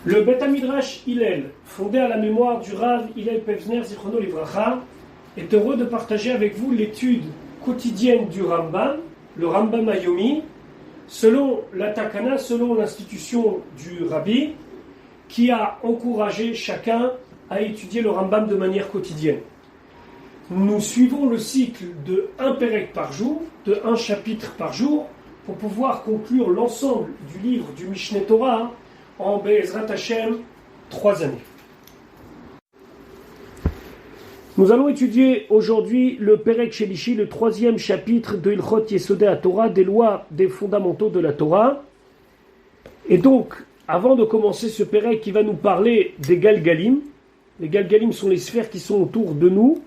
Le Beth Midrash Hillel, fondé à la mémoire du Rav Hillel Pevzner Zichrono Livracha, est heureux de partager avec vous l'étude quotidienne du Rambam, le Rambam Ayomi, selon la Takana, selon l'institution du Rabbi, qui a encouragé chacun à étudier le Rambam de manière quotidienne. Nous suivons le cycle de un Pérec par jour, de un chapitre par jour, pour pouvoir conclure l'ensemble du livre du Mishneh Torah en Be'ezrat Hashem 3 années. Nous allons étudier aujourd'hui le Pérec Shelishi, le 3e chapitre de Ilchot Yesodei HaTorah, des lois des fondamentaux de la Torah. Et donc, avant de commencer ce Pérec qui va nous parler des Galgalim, les Galgalim sont les sphères qui sont autour de nous,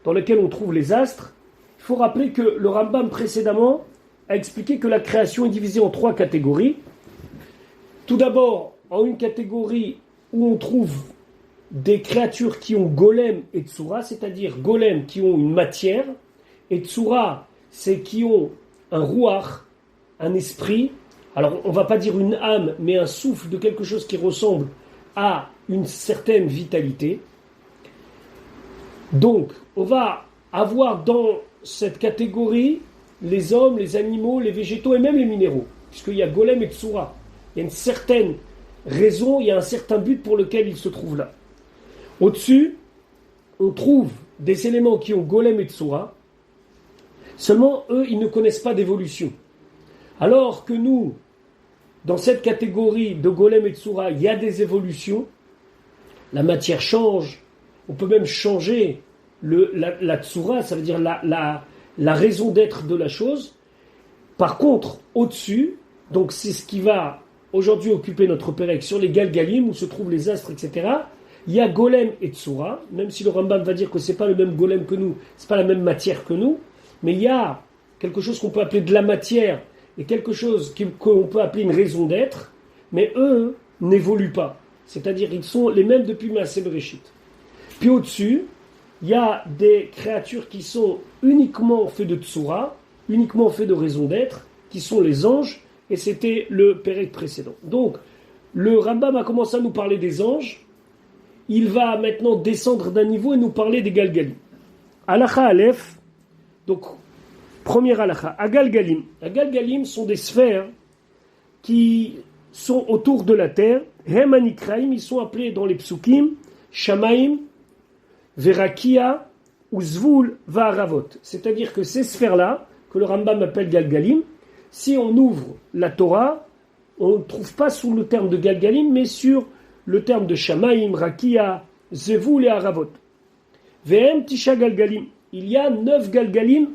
dans lesquelles on trouve les astres. Il faut rappeler que le Rambam précédemment a expliqué que la création est divisée en 3 catégories. Tout d'abord, en une catégorie où on trouve des créatures qui ont golem et tsura, c'est-à-dire golem qui ont une matière, et tsura, c'est qui ont un ruach, un esprit. Alors, on ne va pas dire une âme, mais un souffle de quelque chose qui ressemble à une certaine vitalité. Donc, on va avoir dans cette catégorie les hommes, les animaux, les végétaux et même les minéraux, puisqu'il y a golem et tsura. Il y a une certaine raison, il y a un certain but pour lequel ils se trouvent là. Au-dessus, on trouve des éléments qui ont golem et tsura. Seulement, eux, ils ne connaissent pas d'évolution. Alors que nous, dans cette catégorie de golem et tsura, il y a des évolutions. La matière change. On peut même changer la tsura, ça veut dire la raison d'être de la chose. Par contre, au-dessus, donc c'est ce qui va aujourd'hui occuper notre Pérec sur les Galgalim, où se trouvent les astres, etc. Il y a golem et tsura, même si le Rambam va dire que ce n'est pas le même golem que nous, ce n'est pas la même matière que nous, mais il y a quelque chose qu'on peut appeler de la matière et quelque chose qu'on peut appeler une raison d'être, mais eux n'évoluent pas. C'est-à-dire ils sont les mêmes depuis Maaseh Bereshit. Puis au-dessus, il y a des créatures qui sont uniquement faites de tsura, uniquement faites de raison d'être, qui sont les anges, et c'était le Pérec précédent. Donc, le Rambam a commencé à nous parler des anges. Il va maintenant descendre d'un niveau et nous parler des Galgalim. Halakha Aleph, donc, première halakha, Agalgalim. Agalgalim sont des sphères qui sont autour de la terre. Hem Anikraim, ils sont appelés dans les psukim, Shamaim, Verakia, ou Zvul, Va'aravot. C'est-à-dire que ces sphères-là, que le Rambam appelle Galgalim, si on ouvre la Torah, on ne trouve pas sous le terme de Galgalim, mais sur le terme de Shamaim, Rakia, Zevul et Aravot. Ve'em Tisha Galgalim. Il y a 9 Galgalim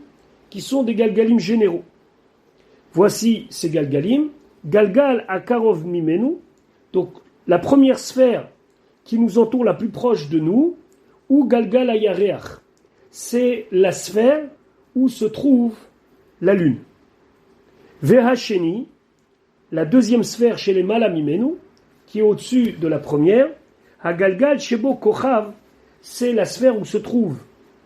qui sont des Galgalim généraux. Voici ces Galgalim. Galgal Akarov Mimenu. Donc, la première sphère qui nous entoure la plus proche de nous, ou Galgal Ayareach. C'est la sphère où se trouve la lune. Vehasheni, la deuxième sphère chez les Malamimenu, qui est au-dessus de la première. Hagalgal Shebo Kochav, c'est la sphère où se trouve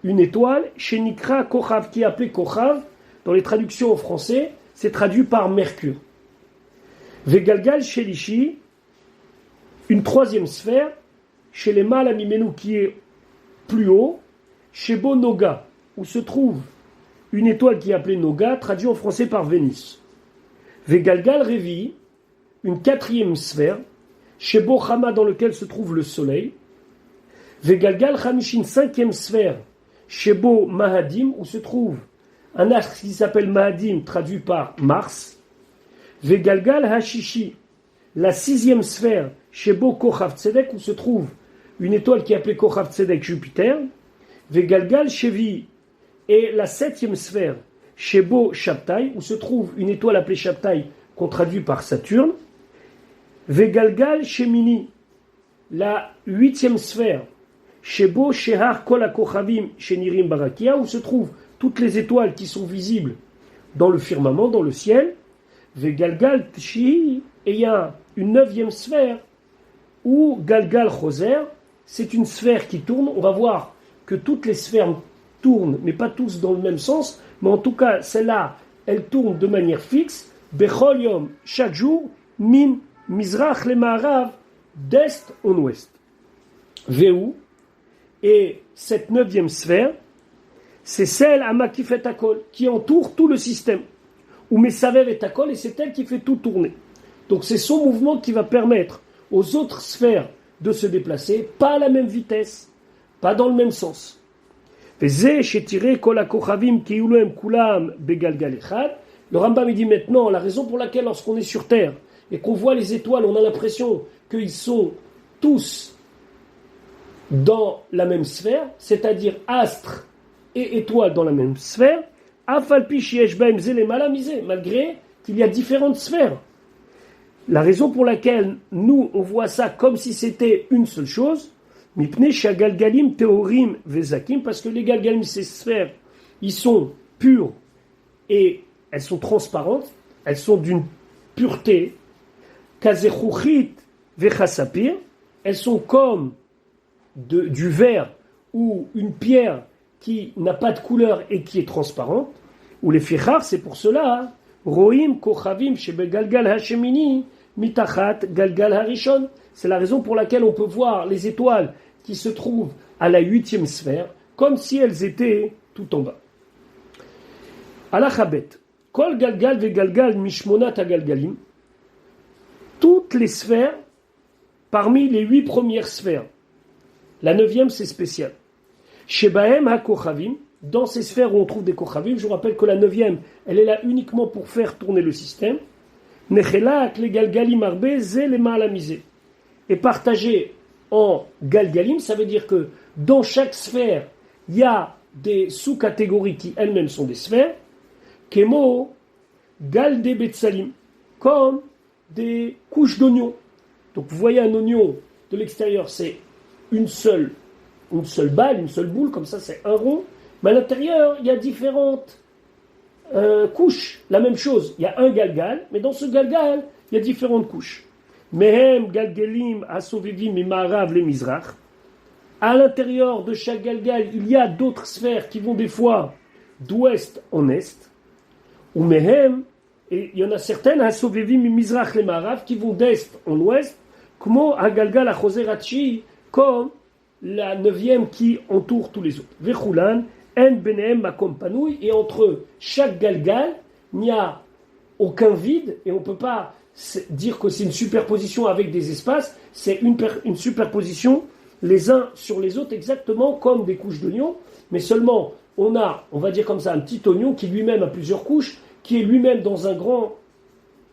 une étoile. Shenikra Kochav, qui est appelée Kochav, dans les traductions en français, c'est traduit par Mercure. Vegalgal Shelishi, une troisième sphère, chez les Malamimenu, qui est plus haut. Shebo Noga, où se trouve une étoile qui est appelée Noga, traduit en français par Vénus. Vegalgal Revi, une quatrième sphère, Shebo Chama, dans lequel se trouve le soleil. Vegalgal Chamishin, cinquième sphère, Shebo Mahadim, où se trouve un astre qui s'appelle Mahadim, traduit par Mars. Vegalgal Hashishi, la sixième sphère, Shebo Kochav Tzedek, où se trouve une étoile qui est appelée Kochav Tzedek, Jupiter. Vegalgal Shevi, et la septième sphère, Shebo Shabtai, où se trouve une étoile appelée Shabtai, qu'on traduit par Saturne. Vegalgal Shemini, la huitième sphère, Shebo Shehar Kol HaKochavim Shenirim Barakia, où se trouvent toutes les étoiles qui sont visibles dans le firmament, dans le ciel. Vegalgal Tshi, et il y a une neuvième sphère, où Galgal Choser, c'est une sphère qui tourne. On va voir que toutes les sphères tournent, mais pas tous dans le même sens, mais en tout cas, celle-là, elle tourne de manière fixe. Bechol Yom, chaque jour, min Mizrach le Ma'arav, d'est en ouest. Véou, et cette 9e sphère, c'est celle à Makifet Akol, qui entoure tout le système. Ou Mesaver et Akol, et c'est elle qui fait tout tourner. Donc c'est son mouvement qui va permettre aux autres sphères de se déplacer, pas à la même vitesse, pas dans le même sens. Le Rambam il dit maintenant, la raison pour laquelle lorsqu'on est sur Terre et qu'on voit les étoiles, on a l'impression qu'ils sont tous dans la même sphère, c'est-à-dire astres et étoiles dans la même sphère, malgré qu'il y a différentes sphères. La raison pour laquelle nous, on voit ça comme si c'était une seule chose, parce que les galgalim, ces sphères, ils sont purs et elles sont transparentes, elles sont d'une pureté, elles sont comme du verre ou une pierre qui n'a pas de couleur et qui est transparente, ou les fichar, c'est pour cela, roim kochavim shebegalgal hashemini mitachat galgal harishon. C'est la raison pour laquelle on peut voir les étoiles qui se trouvent à la 8e sphère, comme si elles étaient tout en bas. Alachabet, kol galgal vegalgal mishmonat agalgalim, toutes les sphères, parmi les 8 premières sphères, la 9e c'est spécial. Shebahem ha-kochavim, dans ces sphères où on trouve des kochavim, je vous rappelle que la 9e, elle est là uniquement pour faire tourner le système. Nechelak le galgalim arbe ze le ma'alamisé. Et partagé en galgalim, ça veut dire que dans chaque sphère, il y a des sous-catégories qui elles-mêmes sont des sphères. Kemo galde betsalim, comme des couches d'oignons. Donc vous voyez un oignon de l'extérieur, c'est une seule balle, une seule boule, comme ça c'est un rond. Mais à l'intérieur, il y a différentes couches. La même chose, il y a un galgal, mais dans ce galgal, il y a différentes couches. Mehem galgelim asovivim imarav le mizrach. À l'intérieur de chaque galgal, il y a d'autres sphères qui vont des fois d'ouest en est. Ou mehem, et il y en a certaines, asovivim mizrach le marav, qui vont d'est en ouest, comme à galgal à choserachi, comme la 9e qui entoure tous les autres. Vechulan, en benehem makom panoui, et entre chaque galgal, il n'y a aucun vide, et on ne peut pas dire que c'est une superposition avec des espaces, c'est une superposition les uns sur les autres, exactement comme des couches d'oignons, mais seulement on a, on va dire comme ça, un petit oignon qui lui-même a plusieurs couches, qui est lui-même dans un grand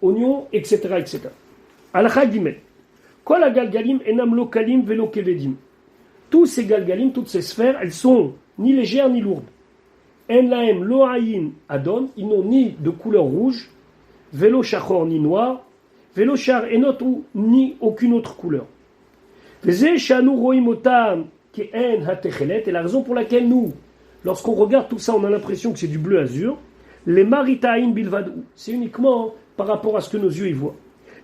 oignon, etc. etc. Alakha Gimel. Kol galgalim enam lokalim velo kevedim. Tous ces galgalim, toutes ces sphères, elles sont ni légères ni lourdes. En laem lo ayin adon, ils n'ont ni de couleur rouge, vélo chachor ni noir, vélo char enot ou ni aucune autre couleur. Et la raison pour laquelle nous, lorsqu'on regarde tout ça, on a l'impression que c'est du bleu azur. Les maritaïn bilvadou, c'est uniquement par rapport à ce que nos yeux y voient.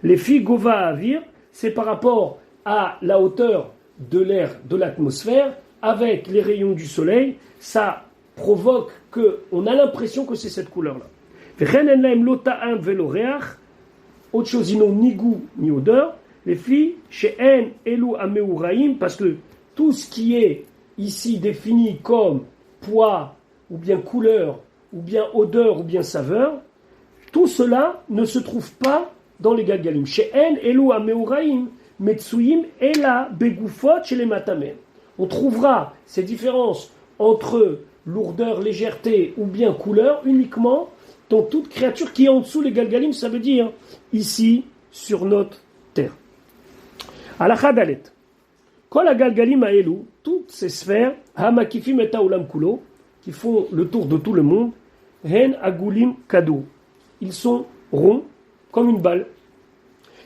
Les filles gova avir, c'est par rapport à la hauteur de l'air, de l'atmosphère, avec les rayons du soleil, ça provoque qu'on a l'impression que c'est cette couleur-là. Autre chose, ils n'ont ni goût ni odeur. Les filles, chez En, Elou, Ameouraïm, parce que tout ce qui est ici défini comme poids, ou bien couleur, ou bien odeur, ou bien saveur, tout cela ne se trouve pas dans les galgalim. Chez En, Elou, Ameouraïm, Metsuyim, Ela, Begoufot, chez les Matamer. On trouvera ces différences entre lourdeur, légèreté, ou bien couleur, uniquement dans toute créature qui est en dessous les galgalim, ça veut dire ici, sur notre terre. Alakha dalet. Kol galgalim aelu, toutes ces sphères, hamakifim et aulam kulo, qui font le tour de tout le monde, hen agulim kado. Ils sont ronds, comme une balle.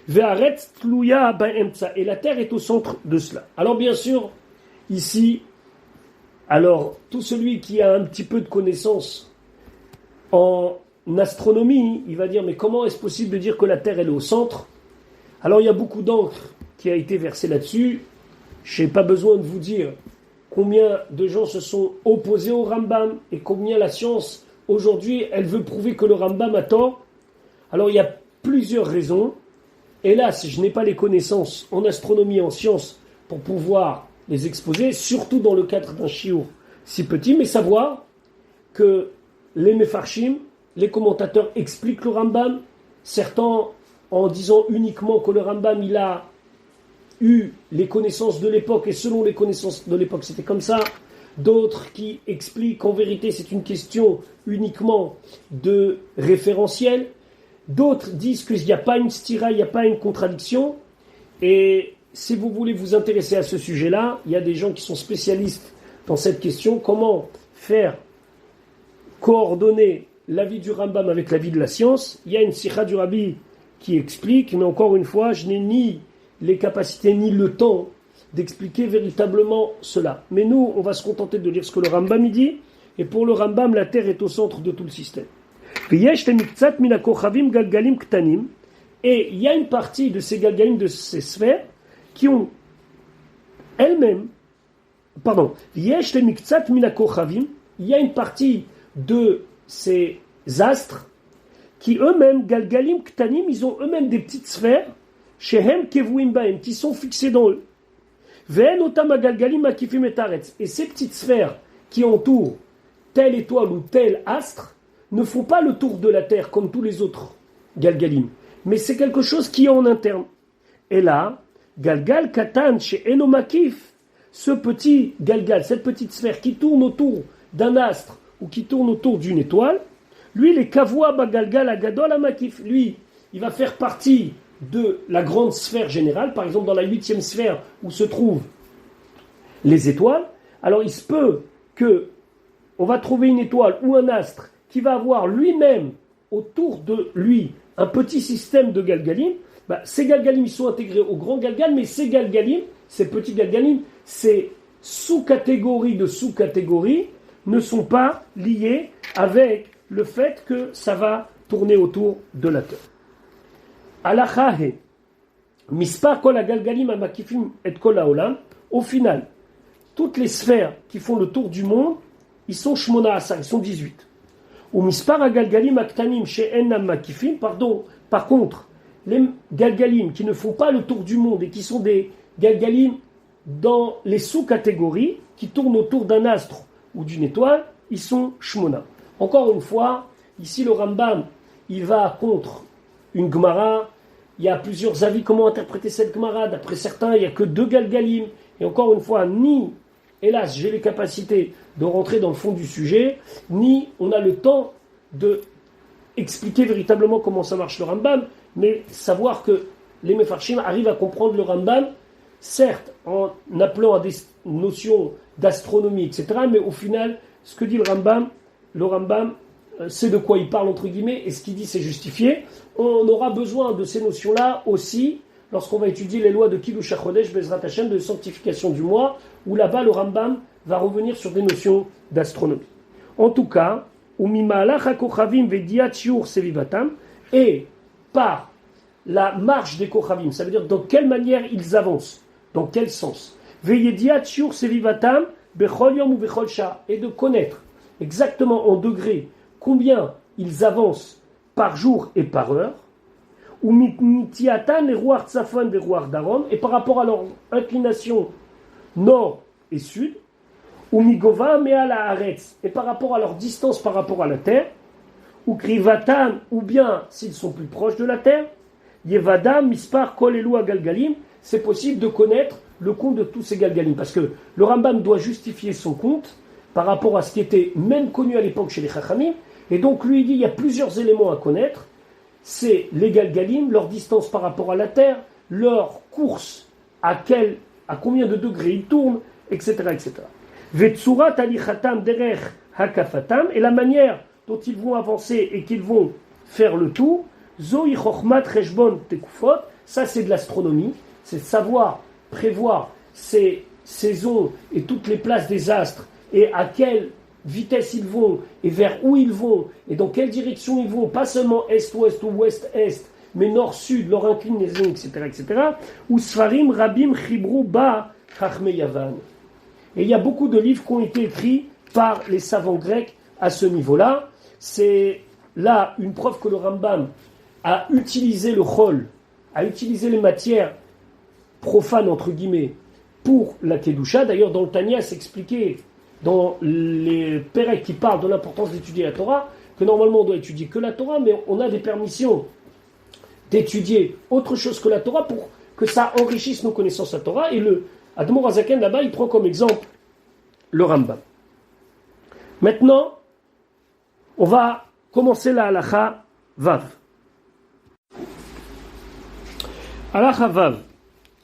Ve'aretz tluya ba'emtsa. Et la terre est au centre de cela. Alors bien sûr, ici, alors tout celui qui a un petit peu de connaissance en astronomie, il va dire, mais comment est-ce possible de dire que la Terre elle est au centre? Alors il y a beaucoup d'encre qui a été versée là-dessus. Je n'ai pas besoin de vous dire combien de gens se sont opposés au Rambam et combien la science aujourd'hui elle veut prouver que le Rambam a tort. Alors il y a plusieurs raisons. hélas, je n'ai pas les connaissances en astronomie et en sciences pour pouvoir les exposer, surtout dans le cadre d'un shiur si petit, mais savoir que les mefarshim, les commentateurs expliquent le Rambam, certains en disant uniquement que le Rambam il a eu les connaissances de l'époque et selon les connaissances de l'époque c'était comme ça, d'autres qui expliquent qu'en vérité c'est une question uniquement de référentiel, d'autres disent qu'il n'y a pas une stira, il n'y a pas une contradiction, et si vous voulez vous intéresser à ce sujet-là, il y a des gens qui sont spécialistes dans cette question, comment faire coordonner l'avis du Rambam avec l'avis de la science. Il y a une sikha du Rabbi qui explique, mais encore une fois, je n'ai ni les capacités ni le temps d'expliquer véritablement cela. Mais nous, on va se contenter de lire ce que le Rambam dit, et pour le Rambam, la Terre est au centre de tout le système. Et il y a une partie de ces galgalim, de ces sphères, qui ont elles-mêmes, il y a une partie de ces astres qui eux-mêmes, galgalim ktanim, ils ont eux-mêmes des petites sphères, shehem kevuim baem, qui sont fixées dans eux. Ve'en otam galgalim akifim et aretz. Et ces petites sphères qui entourent telle étoile ou tel astre ne font pas le tour de la Terre comme tous les autres galgalim, mais c'est quelque chose qui est en interne. Et là, galgal katan chez enomakif, ce petit galgal, cette petite sphère qui tourne autour d'un astre ou qui tourne autour d'une étoile, lui, les kavua bagalgal agadol amakif, lui, il va faire partie de la grande sphère générale, par exemple dans la 8e sphère où se trouvent les étoiles. Alors il se peut que on va trouver une étoile ou un astre qui va avoir lui-même autour de lui un petit système de galgalim. Ces galgalim ils sont intégrés au grand galgal, mais ces galgalim, ces petits galgalim, ces sous-catégories de sous-catégories ne sont pas liées avec le fait que ça va tourner autour de la Terre. Alachahe, mispar kol galgalim amakifim et kol haolam. Au final, toutes les sphères qui font le tour du monde, ils sont shmona asar, ils sont 18. Ou mispar galgalim aktanim she'en amakifim, par contre, les galgalim qui ne font pas le tour du monde et qui sont des galgalim dans les sous-catégories, qui tournent autour d'un astre ou d'une étoile, ils sont shmona. Encore une fois, ici le Rambam, il va contre une Gemara. Il y a plusieurs avis comment interpréter cette Gemara. D'après certains, il n'y a que 2 galgalim. Et encore une fois, ni, hélas, j'ai les capacités de rentrer dans le fond du sujet, ni on a le temps de expliquer véritablement comment ça marche le Rambam, mais savoir que les Mefarshim arrivent à comprendre le Rambam, certes en appelant à des notions d'astronomie, etc., mais au final, ce que dit le Rambam, c'est de quoi il parle entre guillemets, et ce qu'il dit c'est justifié. On aura besoin de ces notions-là aussi lorsqu'on va étudier les lois de Kiddush HaChodesh, Bezrat Hashem, de sanctification du mois, où là-bas le Rambam va revenir sur des notions d'astronomie. En tout cas, et par la marche des Kochavim, ça veut dire dans quelle manière ils avancent, dans quel sens, et de connaître exactement en degrés combien ils avancent par jour et par heure, et par rapport à leur inclination nord et sud, et par rapport à leur distance par rapport à la terre, ou bien s'ils sont plus proches de la terre, c'est possible de connaître le compte de tous ces galgalim, parce que le Rambam doit justifier son compte par rapport à ce qui était même connu à l'époque chez les Chachamim, et donc lui il dit il y a plusieurs éléments à connaître, c'est les galgalim, leur distance par rapport à la terre, leur course, à combien de degrés ils tournent, etc. etc. Vetsurat alichatam derech hakafatam, et la manière dont ils vont avancer et qu'ils vont faire le tour, zoi chochmat reshbon tekufot, ça c'est de l'astronomie, c'est de savoir prévoir ces saisons et toutes les places des astres et à quelle vitesse ils vont et vers où ils vont et dans quelle direction ils vont, pas seulement est-ouest ou ouest-est, mais nord-sud, leur inclinaison, etc., etc. Ou Sfarim Rabim Chibru Ba Chachmei Yavan. Et il y a beaucoup de livres qui ont été écrits par les savants grecs à ce niveau-là. C'est là une preuve que le Rambam a utilisé le chol à utiliser les matières profanes, entre guillemets, pour la Kedusha. D'ailleurs, dans le Tanya, c'est expliqué dans les Pérec qui parlent de l'importance d'étudier la Torah, que normalement on doit étudier que la Torah, mais on a des permissions d'étudier autre chose que la Torah pour que ça enrichisse nos connaissances à Torah. Et le Admor Hazaken, là-bas, il prend comme exemple le Rambam. Maintenant, on va commencer la halacha Vav. Halacha Vav.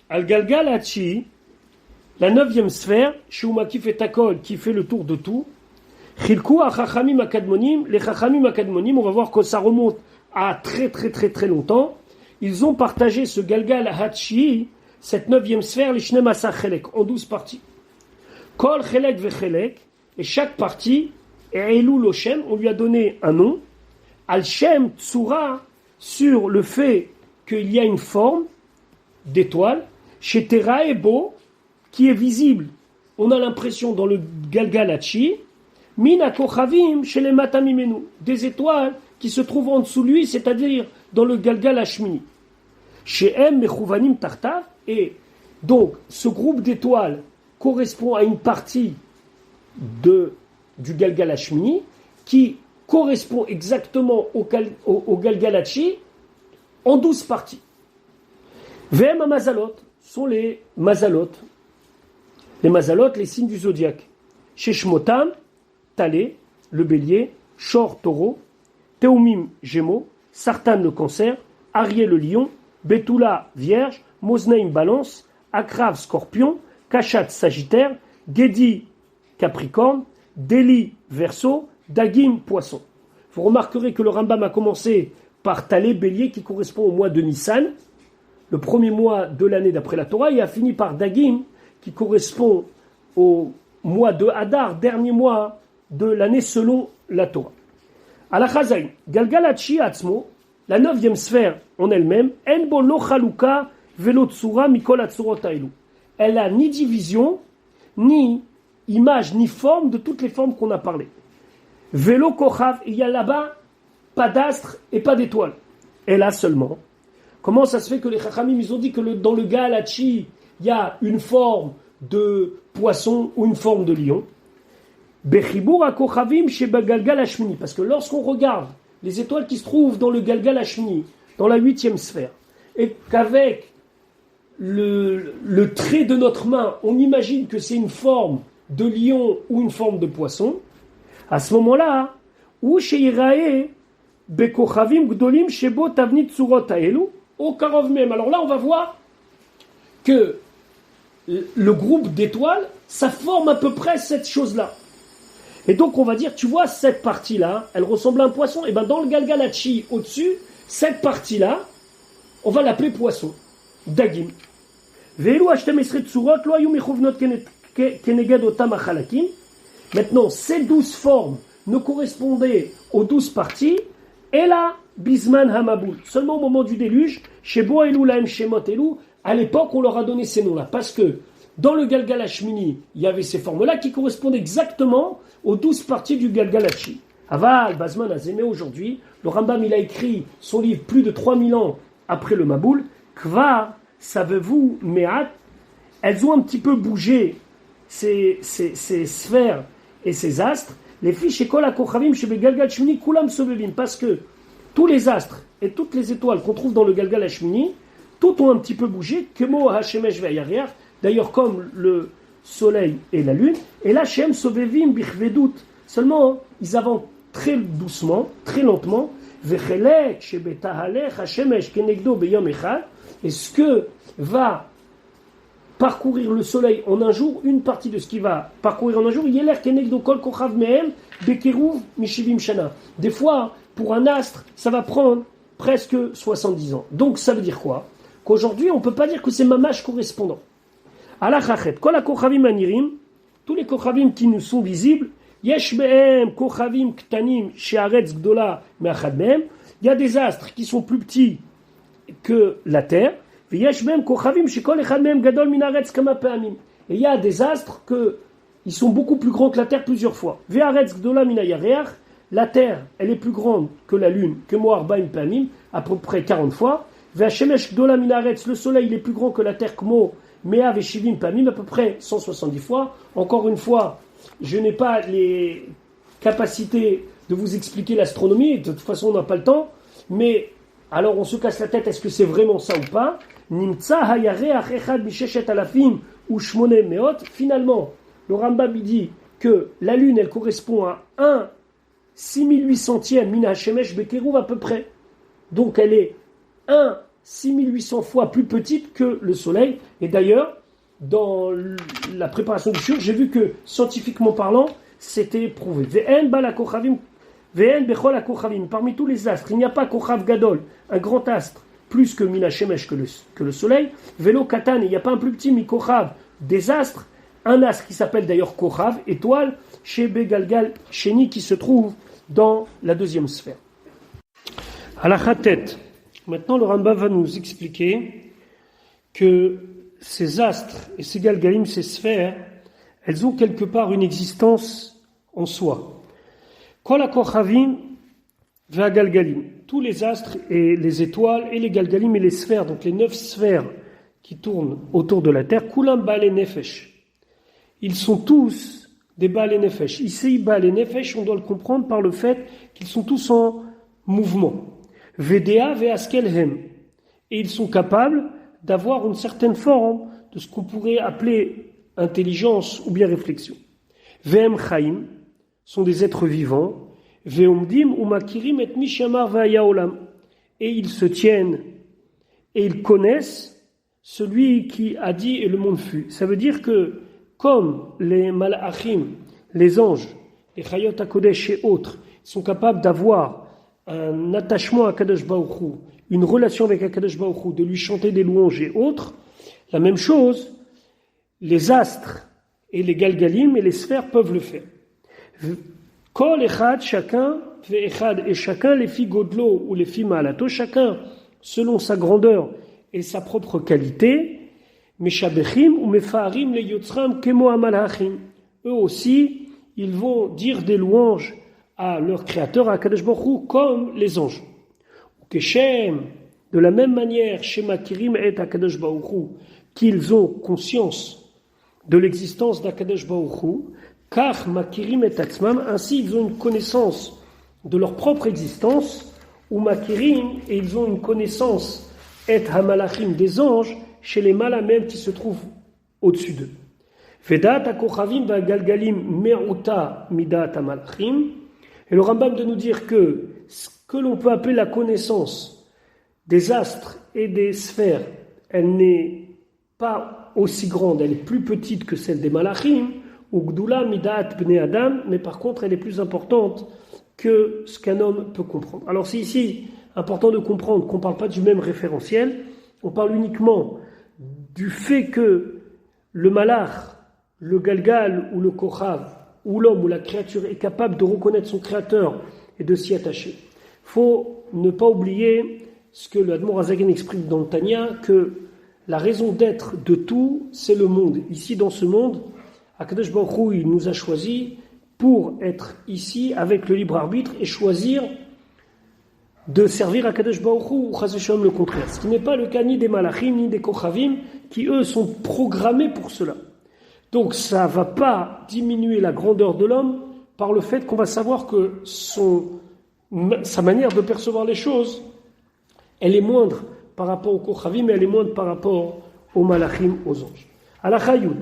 Al-Galgal Hachi, la 9e sphère, Shuma qui fait Takol, qui fait le tour de tout. Chilku Achachamim Akadmonim, les Chachamim Akadmonim, on va voir que ça remonte à très très très très longtemps. Ils ont partagé ce Galgal Hachi, cette 9e sphère, les Shnem Asar Chelek, en 12 parties. Kol Chelek Vechelek, et chaque partie, Eilou Loshem, on lui a donné un nom. Al-Shem Tsura, sur le fait qu'il y a une forme d'étoile, chez Tera Ebo, qui est visible. On a l'impression dans le Galgal Hachi, Mina Kochavim, chez les Matamimenu, des étoiles qui se trouvent en dessous de lui, c'est-à-dire dans le Galgal Hashmini. Chez M, Mechouvanim Tartav, et donc ce groupe d'étoiles correspond à une partie du Galgal Hashmini qui correspond exactement au Galgal Hachi en 12 parties. Vem à Mazalot sont les Mazalot. Les Mazalot, les signes du zodiaque. Chez Shmotam, Talé, le bélier, Shor, taureau, Teumim, gémeaux, Sartan, le cancer, Ariel, le lion, Betula, vierge, Mosneim, balance, Akrav, scorpion, Kachat, sagittaire, Gedi, capricorne, Deli, verseau, Dagim, poisson. Vous remarquerez que le Rambam a commencé par Talé, bélier, qui correspond au mois de Nissan, le premier mois de l'année d'après la Torah, et a fini par Dagim, qui correspond au mois de Hadar, dernier mois de l'année selon la Torah. Alachazaïn, Galgal Hachi Atzmo, la 9e sphère en elle-même, Enbo lo chaluka velo tsura mikol atzurot haelu. Elle a ni division, ni image, ni forme de toutes les formes qu'on a parlé. Velo kochav, il y a là-bas pas d'astre et pas d'étoile. Elle a seulement. Comment ça se fait que les Chachamim, ils ont dit que dans le Galgal Hachi, il y a une forme de poisson ou une forme de lion? Bechibur akochavim chez Galgal Hashmini. Parce que lorsqu'on regarde les étoiles qui se trouvent dans le Galgal Hashmini, dans la 8e sphère, et qu'avec le trait de notre main, on imagine que c'est une forme de lion ou une forme de poisson, à ce moment-là, ou chez Irae, Bekochavim Gdolim Shebo Tavnit Tsurot Haelu, au Karov même. Alors là, on va voir que le groupe d'étoiles, ça forme à peu près cette chose-là. Et donc on va dire, tu vois, cette partie-là, elle ressemble à un poisson. Et bien dans le Galgal Hachi, au-dessus, cette partie-là, on va l'appeler poisson. Dagim. Maintenant, ces 12 formes ne correspondaient aux 12 parties. Et là, Bisman Hamaboul, seulement au moment du déluge, chez Boelou Laem Shemot Elou, à l'époque, on leur a donné ces noms-là. Parce que dans le Galgal Hashmini, il y avait ces formes-là qui correspondent exactement aux 12 parties du Galgal Hachi. Aval, Basman Azémé, aujourd'hui, le Rambam, il a écrit son livre plus de 3000 ans après le Maboul. Kvar, savez-vous, Mehat, elles ont un petit peu bougé, ces sphères et ces astres. Les fiches Ekol Akochavim chez le Galgal Hashmini, Kulam Sobevim, parce que tous les astres et toutes les étoiles qu'on trouve dans le Galgal Hashmini, toutes ont un petit peu bougé, Kemo Hashemesh Ve'ayariach, d'ailleurs comme le soleil et la lune, et là Shem Sobevim Bichvedut, seulement ils avancent très doucement, très lentement, Vechelek Shebetahalech Hashemesh Kenegdo Beyom Echad, et ce que va parcourir le soleil en un jour, une partie de ce qui va parcourir en un jour, Yeler Kenegdo Kol Kochav Mehem Bekeruv Mishivim Shana. Des fois, pour un astre, ça va prendre presque 70 ans. Donc ça veut dire quoi? Qu'aujourd'hui, on ne peut pas dire que c'est mamash correspondant. Alachachet, kol ha-kochavim anirim, tous les kochavim qui nous sont visibles, yesh behem kochavim ktanim she'aretz gdola me'achad mehem, il y a des astres qui sont plus petits que la terre, yesh behem kochavim shekol echad mehem gadol min haaretz kama pe'amim. Et il y a des astres ils sont beaucoup plus grands que la terre plusieurs fois. Ve'aretz gdola min hayareach, la terre, elle est plus grande que la lune, que Moarbaim pe'amim, à peu près 40 fois. Ve'ashemesh gdola minaretz, le soleil il est plus grand que la terre, kmo mea veshivim pamim, à peu près 170 fois. Encore une fois, je n'ai pas les capacités de vous expliquer l'astronomie, de toute façon on n'a pas le temps, mais alors on se casse la tête, est-ce que c'est vraiment ça ou pas? Nimtsa hayareach echad misheshet alafim ou shmone meot. Finalement, le Rambam dit que la lune elle correspond à 1 6800e min hashemesh bekeruv à peu près. Donc elle est 1 6800 fois plus petite que le soleil. Et d'ailleurs, dans la préparation du shiur, j'ai vu que scientifiquement parlant, c'était prouvé. Ve'en bala kochavim, ve'en bechol akochavim. Parmi tous les astres, il n'y a pas kochav gadol, un grand astre, plus que mina shemesh que le soleil. Velo katan, il n'y a pas un plus petit mi kochav des astres, un astre qui s'appelle d'ailleurs kochav, étoile, chez Begalgal Sheni, qui se trouve dans la deuxième sphère. À la khatet. Maintenant, le Rambam va nous expliquer que ces astres et ces galgalim, ces sphères, elles ont quelque part une existence en soi. Kol hakochavim ve'agalgalim, tous les astres et les étoiles et les galgalim et les sphères, donc les 9 sphères qui tournent autour de la terre, kulam ba'alei nefesh. Ils sont tous des ba'alei nefesh. Ici, ba'alei nefesh, on doit le comprendre par le fait qu'ils sont tous en mouvement. Vedea ve'askelhem. Et ils sont capables d'avoir une certaine forme de ce qu'on pourrait appeler intelligence ou bien réflexion. Ve'em chaim sont des êtres vivants. Ve'omdim umakirim et mishamar ve'ayaolam. Et ils se tiennent et ils connaissent celui qui a dit et le monde fut. Ça veut dire que comme les malachim, les anges, les chayot hakodesh et autres sont capables d'avoir un attachement à Kadosh Baruch Hu, une relation avec Kadosh Baruch Hu, de lui chanter des louanges et autres, la même chose, les astres et les galgalim et les sphères peuvent le faire. Kol echad, chacun, ve'echad et chacun, les filles godlo ou les filles malato, chacun selon sa grandeur et sa propre qualité, meshabechim ou mefaharim le yotzram kemo amalachim. Eux aussi, ils vont dire des louanges à leur créateur, à Kadosh Baruch Hu, comme les anges. Keshem, de la même manière, Shema Kirim et Akadosh Baruch Hu, qu'ils ont conscience de l'existence d'Akadosh Baruch Hu, car Makirim et Atzmam, ainsi ils ont une connaissance de leur propre existence, ou Makirim, et ils ont une connaissance et Hamalachim des anges, chez les malamem qui se trouvent au-dessus d'eux. Vedat Akochavim va Galgalim Meruta Midat Hamalachim. Et le Rambam de nous dire que ce que l'on peut appeler la connaissance des astres et des sphères, elle n'est pas aussi grande, elle est plus petite que celle des malachim, ou Gdula Midat Bnei Adam, mais par contre elle est plus importante que ce qu'un homme peut comprendre. Alors c'est ici important de comprendre qu'on ne parle pas du même référentiel, on parle uniquement du fait que le malach, le galgal ou le kochav, où l'homme ou la créature est capable de reconnaître son créateur et de s'y attacher. Il faut ne pas oublier ce que le Admor Hazaken exprime dans le Tanya, que la raison d'être de tout, c'est le monde. Ici, dans ce monde, Akadosh Baruch Hu, il nous a choisis pour être ici avec le libre arbitre et choisir de servir Akadosh Baruch Hu, ou Chas v'Shalom le contraire. Ce qui n'est pas le cas ni des malachim, ni des kochavim, qui eux sont programmés pour cela. Donc ça ne va pas diminuer la grandeur de l'homme par le fait qu'on va savoir que sa manière de percevoir les choses, elle est moindre par rapport aux kochavim, mais elle est moindre par rapport aux malachim, aux anges. Alachayud,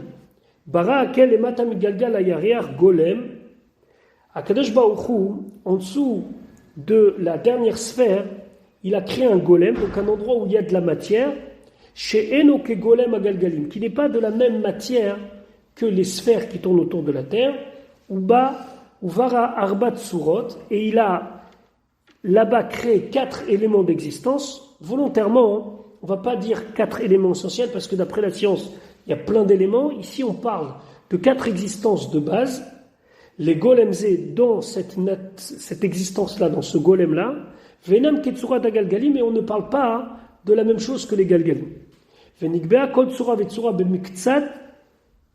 bara akel emata migalgal ayareach golem, Akadosh Baruch Hu, en dessous de la dernière sphère, il a créé un golem, donc un endroit où il y a de la matière, chez Enoke golem agalgalim, qui n'est pas de la même matière que les sphères qui tournent autour de la terre, Uvara Arbat Surot, et il a là-bas créé 4 éléments d'existence, volontairement, on ne va pas dire 4 éléments essentiels, parce que d'après la science, il y a plein d'éléments, ici on parle de 4 existences de base, les golemzé dans cette existence-là, dans ce golem-là, Venam Ketsura d'Agalgalim, et on ne parle pas de la même chose que les Galgalim. Venikbea Kol Tsura Vetsura Bemiktsat,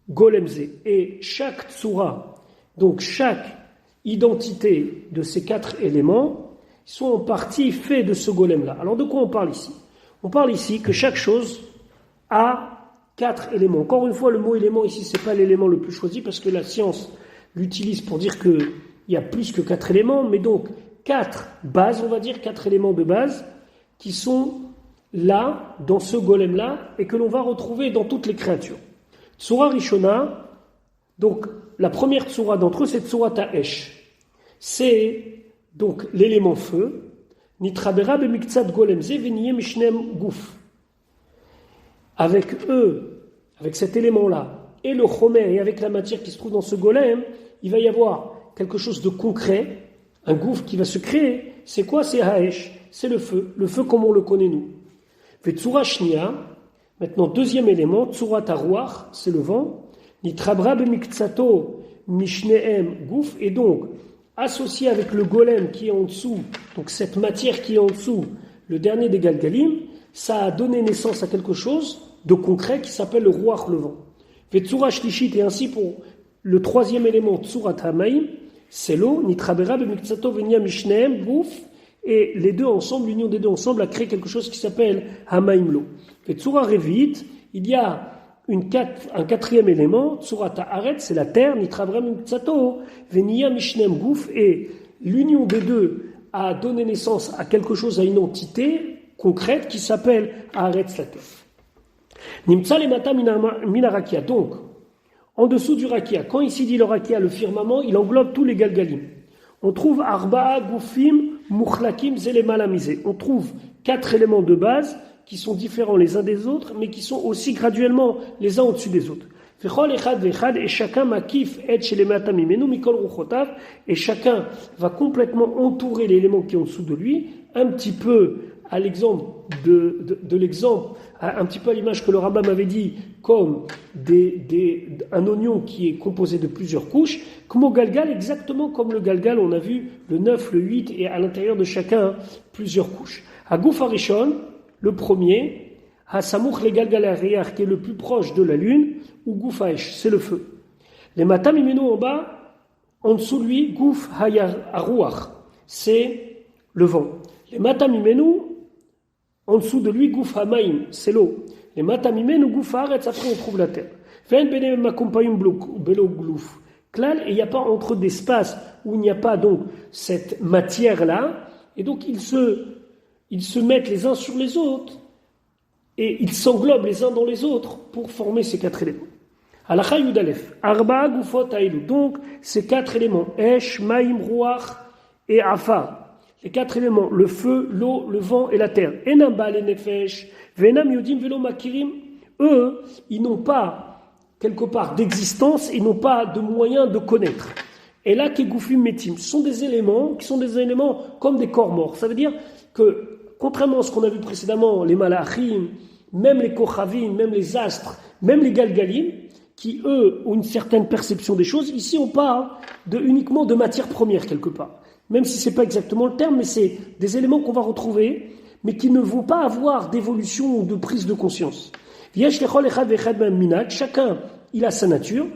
Golemzé. Et chaque tsura, donc chaque identité de ces 4 éléments, sont en partie faits de ce golem-là. Alors de quoi on parle ici? On parle ici que chaque chose a 4 éléments. Encore une fois, le mot élément ici, c'est pas l'élément le plus choisi parce que la science l'utilise pour dire qu'il y a plus que 4 éléments, mais donc 4 bases, on va dire, 4 éléments de base qui sont là, dans ce golem-là, et que l'on va retrouver dans toutes les créatures. Tsura Rishona, donc la première tsura d'entre eux, c'est Tsura Ta'esh. C'est donc l'élément feu. Nitrabera bemiktsat golem ze veniyem mishnem gouf. Avec eux, avec cet élément-là, et le chomer, et avec la matière qui se trouve dans ce golem, il va y avoir quelque chose de concret, un gouffre qui va se créer. C'est quoi? C'est Haesh, c'est le feu comme on le connaît nous. Tsura Shnia, maintenant deuxième élément, Tsura Tarouach, c'est le vent. Nitrabra bemiksato mishneem gouf, et donc associé avec le golem qui est en dessous, donc cette matière qui est en dessous, le dernier des Galgalim, ça a donné naissance à quelque chose de concret qui s'appelle le Ruach, le vent. Tsura Shlishit, et ainsi pour le troisième élément, Tsura Tamaim, c'est l'eau. Nitrabera bemiksato venia mishneem gouf. Et les deux ensemble, l'union des deux ensemble a créé quelque chose qui s'appelle Hamaim Lo. Et Tsura Revit, il y a un quatrième élément, Tsura Ta'aret, c'est la terre, Nitrabra Mimtsato, Venia Mishnem Gouf, et l'union des deux a donné naissance à quelque chose, à une entité concrète qui s'appelle Haaret, la terre. Nimtsa Lemata Minarakia, donc, en dessous du Rakia, quand ici dit le Rakia, le firmament, il englobe tous les Galgalim. On trouve Arba'a Goufim Mukhlakim Zelemalamisé. On trouve 4 éléments de base qui sont différents les uns des autres, mais qui sont aussi graduellement les uns au-dessus des autres. Et chacun makif et et chacun va complètement entourer l'élément qui est en dessous de lui, un petit peu à l'exemple de l'exemple, un petit peu à l'image que le Rambam avait dit, comme un oignon qui est composé de plusieurs couches, comme au Galgal, exactement comme le Galgal, on a vu le 9, le 8, et à l'intérieur de chacun, plusieurs couches. À Gouf Arishon, le premier, à Samouch le Galgal Ariar, qui est le plus proche de la lune, ou Gouf Haesh, c'est le feu. Les Matam Imenu en bas, en dessous de lui, Gouf Hayar Arouach, c'est le vent. Les Matam Imenu, en dessous de lui, Gouf Hamaim, c'est l'eau. Les Matam Imenu, Gouf Haaretz, après on trouve la terre. Fen Benem Makompayum Belo Glouf. Klal, et il n'y a pas entre d'espace où il n'y a pas donc cette matière-là, et donc ils se mettent les uns sur les autres, et ils s'englobent les uns dans les autres pour former ces 4 éléments. Halakha Yudalef, Arba Gufot Aïlou, donc ces 4 éléments, Esh, Maïm, Ruach et Afa, les 4 éléments, le feu, l'eau, le vent et la terre. Enam Baal Nefesh, Venam Yodim Velo Makirim, eux, ils n'ont pas quelque part d'existence, ils n'ont pas de moyens de connaître. Et là, Kegoufim Metim, ce sont des éléments qui sont des éléments comme des corps morts. Ça veut dire que, contrairement à ce qu'on a vu précédemment, les Malachim, même les Kochavim, même les astres, même les Galgalim, qui eux ont une certaine perception des choses, ici on parle uniquement de matière première quelque part. Même si c'est pas exactement le terme, mais c'est des éléments qu'on va retrouver, mais qui ne vont pas avoir d'évolution ou de prise de conscience. Chacun, il a sa nature.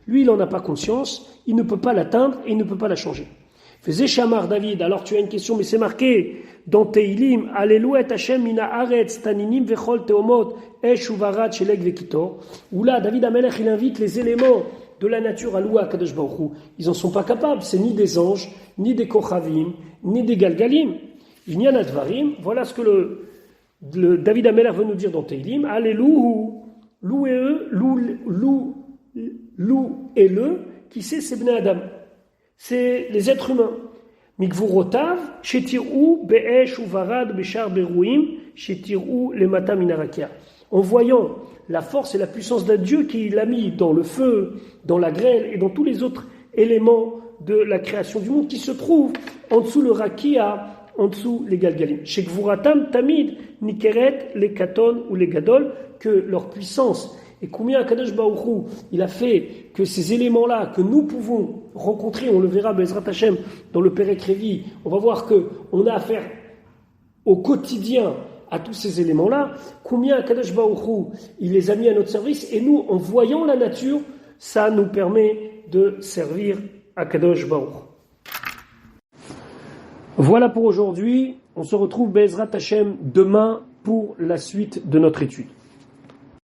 Lui, il n'en a pas conscience, il ne peut pas l'atteindre et il ne peut pas la changer. Faisait Shamar David, alors tu as une question, mais c'est marqué dans Teilim, Alléluia Hashem mina aretz taninim vechol teomot esh uvarat sheleg vekitor. Où là, David Amelech, il invite les éléments de la nature à louer à Kadosh Baruch Hu. Ils n'en sont pas capables, c'est ni des anges, ni des Kochavim, ni des Galgalim. Il y en a Dvarim, voilà ce que le David Amelech veut nous dire dans Teilim, Alléluia, louez-eux, louez-le, qui c'est Bnei Adam. C'est les êtres humains. Mikvurotav, shetirou be'esh uvarad beshar beruim, shetirou lemata minarakia. En voyant la force et la puissance d'un Dieu qu'il a mis dans le feu, dans la grêle et dans tous les autres éléments de la création du monde qui se trouvent en dessous le rakia, en dessous les galgalim. Shekvuratam tamid nikeret les katon ou les gadol, que leur puissance. Et combien Kadosh Baruch Hu, il a fait que ces éléments-là, que nous pouvons rencontrer, on le verra Bezrat Hashem dans le Perek Revi, on va voir qu'on a affaire au quotidien à tous ces éléments-là, combien Kadosh Baruch Hu, il les a mis à notre service, et nous, en voyant la nature, ça nous permet de servir à Kadosh Baruch Hu. Voilà pour aujourd'hui. On se retrouve Be'ezrat Hashem demain pour la suite de notre étude.